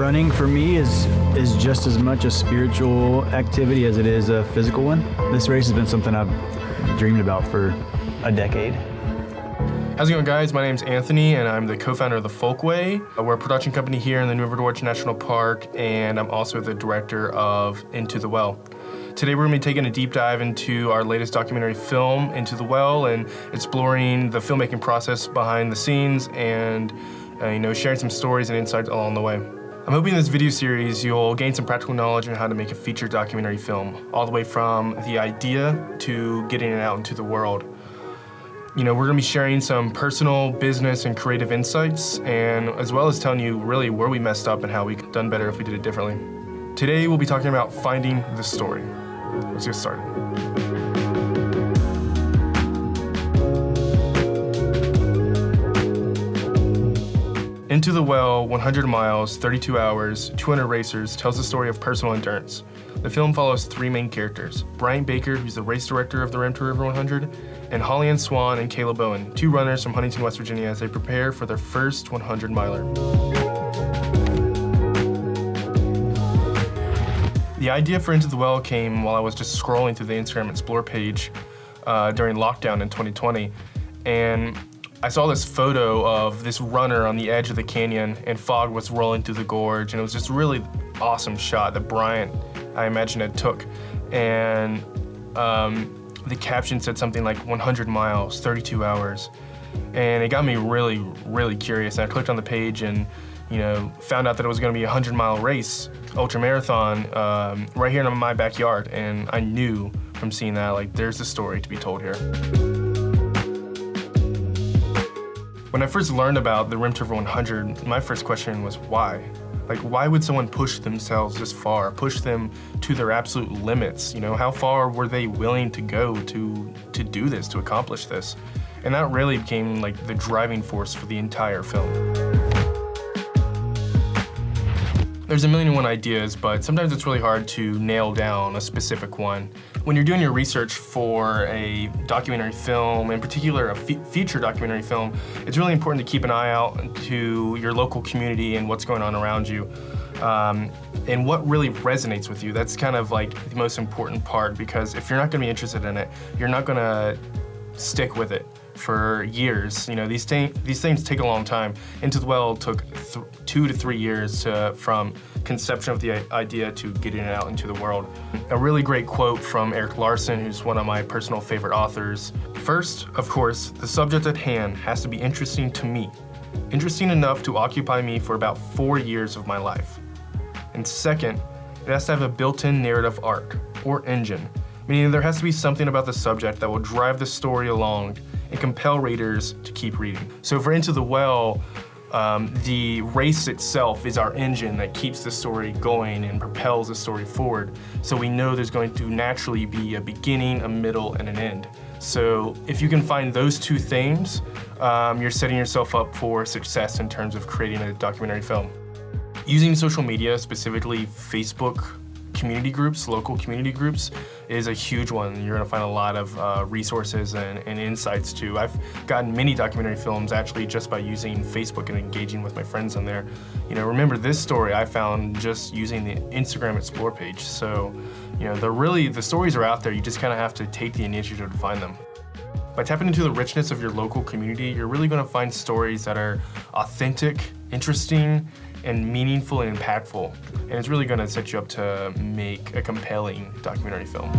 Running for me is just as much a spiritual activity as it is a physical one. This race has been something I've dreamed about for a decade. How's it going, guys? My name's Anthony, and I'm the co-founder of the Folkway. We're a production company here in the New River Gorge National Park, and I'm also the director of Into the Well. Today we're going to be taking a deep dive into our latest documentary film, Into the Well, and exploring the filmmaking process behind the scenes and sharing some stories and insights along the way. I'm hoping in this video series you'll gain some practical knowledge on how to make a feature documentary film, all the way from the idea to getting it out into the world. We're going to be sharing some personal, business, and creative insights, and as well as telling you really where we messed up and how we could have done better if we did it differently. Today we'll be talking about finding the story. Let's get started. Into the Well, 100 miles, 32 hours, 200 racers tells the story of personal endurance. The film follows three main characters: Brian Baker, who's the race director of the Rim to River 100, and Holly-Ann Swan and Caleb Bowman, two runners from Huntington, West Virginia, as they prepare for their first 100-miler. The idea for Into the Well came while I was just scrolling through the Instagram Explore page during lockdown in 2020, and I saw this photo of this runner on the edge of the canyon, and fog was rolling through the gorge, and it was just a really awesome shot that Bryant, I imagine, had took. And the caption said something like 100 miles, 32 hours. And it got me really, really curious. And I clicked on the page and found out that it was gonna be a 100-mile race, Ultramarathon, right here in my backyard. And I knew from seeing that, like, there's a story to be told here. When I first learned about the Rim to River 100, my first question was why? Like, why would someone push themselves this far, push them to their absolute limits? How far were they willing to go to do this, to accomplish this? And that really became like the driving force for the entire film. There's a million and one ideas, but sometimes it's really hard to nail down a specific one. When you're doing your research for a documentary film, in particular a feature documentary film, it's really important to keep an eye out to your local community and what's going on around you, and what really resonates with you. That's kind of like the most important part, because if you're not gonna be interested in it, you're not gonna stick with it for years. These things take a long time. Into the Well took 2 to 3 years from conception of the idea to getting it out into the world. A really great quote from Erik Larson, who's one of my personal favorite authors. First, of course, the subject at hand has to be interesting to me, interesting enough to occupy me for about 4 years of my life. And second, it has to have a built-in narrative arc, or engine, meaning there has to be something about the subject that will drive the story along and compel readers to keep reading. So for Into the Well, the race itself is our engine that keeps the story going and propels the story forward. So we know there's going to naturally be a beginning, a middle, and an end. So if you can find those two things, you're setting yourself up for success in terms of creating a documentary film. Using social media, specifically Facebook community groups, local community groups, is a huge one. You're gonna find a lot of resources and insights too. I've gotten many documentary films actually just by using Facebook and engaging with my friends on there. Remember, this story I found just using the Instagram Explore page. So, the stories are out there. You just kind of have to take the initiative to find them. By tapping into the richness of your local community, you're really gonna find stories that are authentic, interesting, and meaningful and impactful. And it's really gonna set you up to make a compelling documentary film.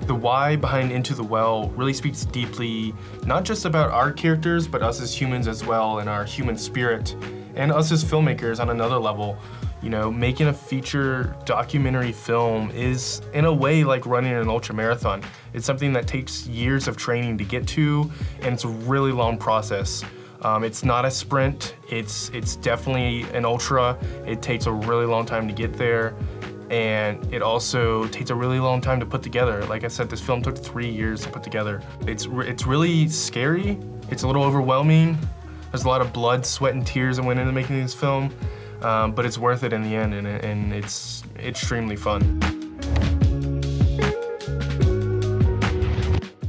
The why behind Into the Well really speaks deeply, not just about our characters, but us as humans as well, and our human spirit, and us as filmmakers on another level. Making a feature documentary film is, in a way, like running an ultramarathon. It's something that takes years of training to get to, and it's a really long process. It's not a sprint, it's definitely an ultra. It takes a really long time to get there, and it also takes a really long time to put together. Like I said, this film took 3 years to put together. It's really scary, it's a little overwhelming. There's a lot of blood, sweat, and tears that went into making this film, but it's worth it in the end, and it's extremely fun.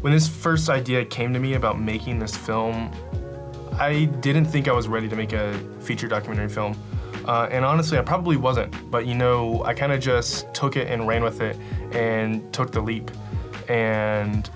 When this first idea came to me about making this film, I didn't think I was ready to make a feature documentary film. And honestly, I probably wasn't, but you know, I kind of just took it and ran with it and took the leap. And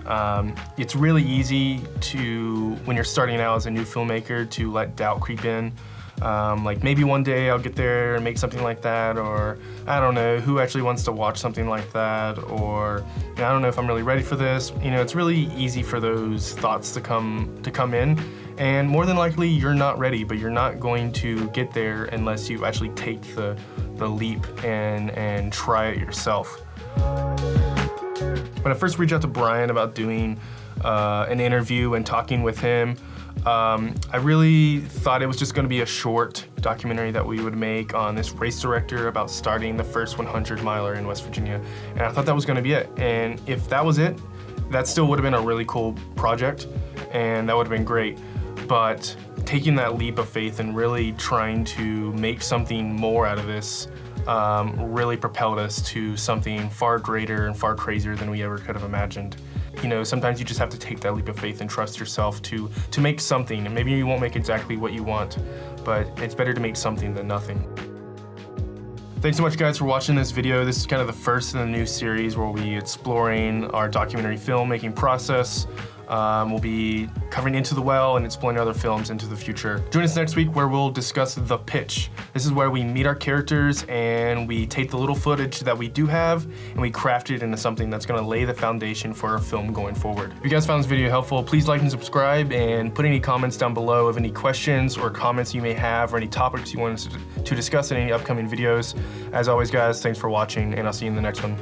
it's really easy to, when you're starting out as a new filmmaker, to let doubt creep in. Like maybe one day I'll get there and make something like that, or I don't know, who actually wants to watch something like that, or you know, I don't know if I'm really ready for this. You know, it's really easy for those thoughts to come in, and more than likely you're not ready, but you're not going to get there unless you actually take the leap and try it yourself. When I first reached out to Brian about doing an interview and talking with him, I really thought it was just going to be a short documentary that we would make on this race director about starting the first 100 miler in West Virginia. And I thought that was going to be it. And if that was it, that still would have been a really cool project, and that would have been great. But taking that leap of faith and really trying to make something more out of this really propelled us to something far greater and far crazier than we ever could have imagined. You know, sometimes you just have to take that leap of faith and trust yourself to make something. And maybe you won't make exactly what you want, but it's better to make something than nothing. Thanks so much, guys, for watching this video. This is kind of the first in the new series where we'll be exploring our documentary filmmaking process. We'll be covering Into the Well and exploring other films into the future. Join us next week where we'll discuss The Pitch. This is where we meet our characters and we take the little footage that we do have and we craft it into something that's gonna lay the foundation for our film going forward. If you guys found this video helpful, please like and subscribe, and put any comments down below of any questions or comments you may have or any topics you want us to discuss in any upcoming videos. As always, guys, thanks for watching, and I'll see you in the next one.